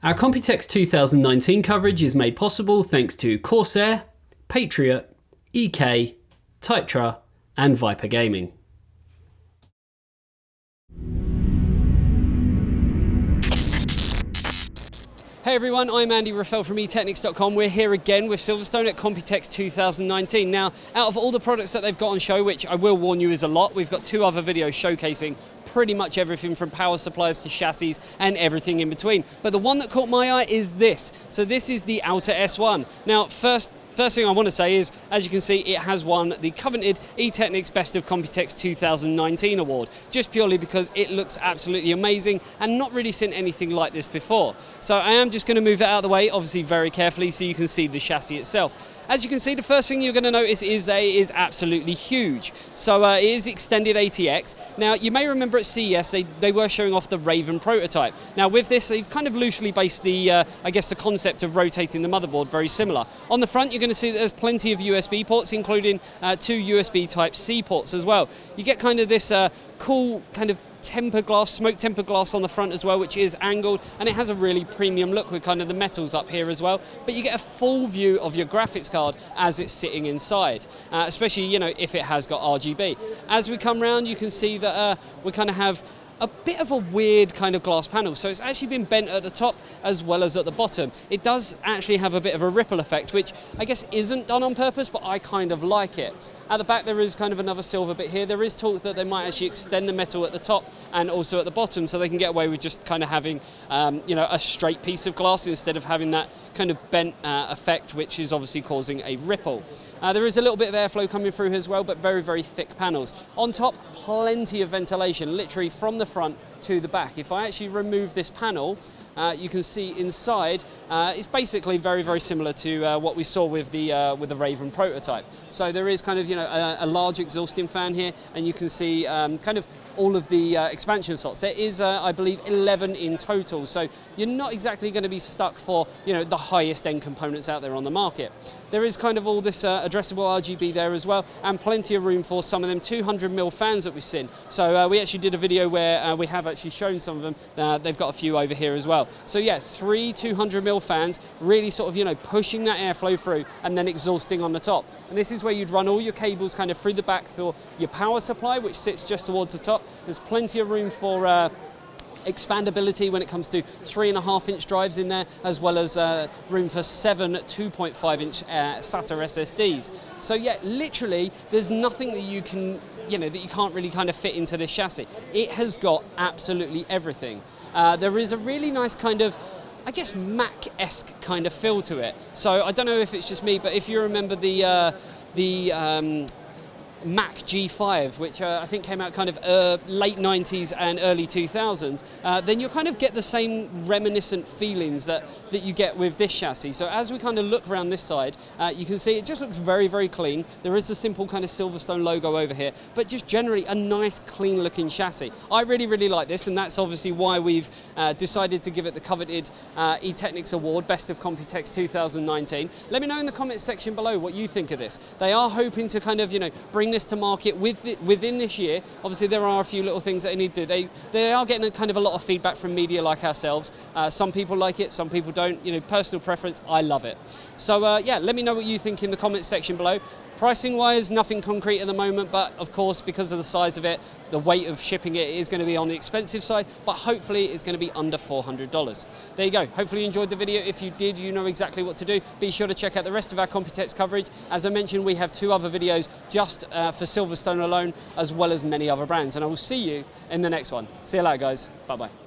Our Computex 2019 coverage is made possible thanks to Corsair, Patriot, EK, Typtra and Viper Gaming. Hey everyone, I'm Andy Raffel from eTeknix.com. We're here again with Silverstone at Computex 2019. Now, out of all the products that they've got on show, which I will warn you is a lot, we've got two other videos showcasing pretty much everything from power supplies to chassis and everything in between. But the one that caught my eye is this. So this is the Alta S1. Now, first thing I want to say is, as you can see, it has won the coveted eTeknix Best of Computex 2019 award, just purely because it looks absolutely amazing and not really seen anything like this before. So I am just going to move it out of the way, obviously very carefully, so you can see the chassis itself. As you can see, the first thing you're going to notice is that it is absolutely huge. So it is extended ATX. Now, you may remember at CES, they were showing off the Raven prototype. Now, with this, they've kind of loosely based the, I guess, the concept of rotating the motherboard very similar. On the front, you're going to see that there's plenty of USB ports, including two USB Type-C ports as well. You get kind of this cool kind of tempered glass, smoke tempered glass on the front as well, which is angled, and it has a really premium look with kind of the metals up here as well. But you get a full view of your graphics card as it's sitting inside, especially, you know, if it has got RGB. As we come round, you can see that we kind of have a bit of a weird kind of glass panel. So it's actually been bent at the top as well as at the bottom. It does actually have a bit of a ripple effect, which I guess isn't done on purpose, but I kind of like it. At the back there is kind of another silver bit here. There is talk that they might actually extend the metal at the top and also at the bottom, so they can get away with just kind of having you know, a straight piece of glass instead of having that kind of bent effect, which is obviously causing a ripple. There is a little bit of airflow coming through as well, but very, very thick panels. On top, plenty of ventilation, literally from the front to the back. If I actually remove this panel, you can see inside it's basically very, very similar to what we saw with the Raven prototype. So there is kind of, you know, a large exhausting fan here, and you can see kind of all of the expansion slots. There is, I believe, 11 in total. So you're not exactly going to be stuck for, you know, the highest end components out there on the market. There is kind of all this addressable RGB there as well, and plenty of room for some of them 200mm fans that we've seen. So we actually did a video where we have actually shown some of them. They've got a few over here as well. So yeah, 3 200mm fans, really sort of, you know, pushing that airflow through and then exhausting on the top. And this is where you'd run all your cables kind of through the back for your power supply, which sits just towards the top. There's plenty of room for expandability when it comes to 3.5-inch drives in there, as well as room for 7 2.5-inch SATA SSDs. So yeah, literally, there's nothing that you can, you know, that you can't really kind of fit into this chassis. It has got absolutely everything. There is a really nice kind of, I guess, Mac-esque kind of feel to it. So I don't know if it's just me, but if you remember the Mac G5, which I think came out kind of late 90s and early 2000s, then you'll kind of get the same reminiscent feelings that you get with this chassis. So as we kind of look around this side, you can see it just looks very, very clean. There is a simple kind of Silverstone logo over here, but just generally a nice, clean looking chassis. I really, really like this, and that's obviously why we've decided to give it the coveted eTeknix Award, Best of Computex 2019. Let me know in the comments section below what you think of this. They are hoping to kind of, you know, bring this to market within this year. Obviously, there are a few little things that they need to do. They are getting kind of a lot of feedback from media like ourselves. Some people like it, some people don't. You know, personal preference. I love it. So yeah, let me know what you think in the comments section below. Pricing wise, nothing concrete at the moment, but of course, because of the size of it, the weight of shipping it is going to be on the expensive side, but hopefully it's going to be under $400. There you go. Hopefully you enjoyed the video. If you did, you know exactly what to do. Be sure to check out the rest of our Computex coverage. As I mentioned, we have 2 other videos just for Silverstone alone, as well as many other brands, and I will see you in the next one. See you later, guys. Bye-bye.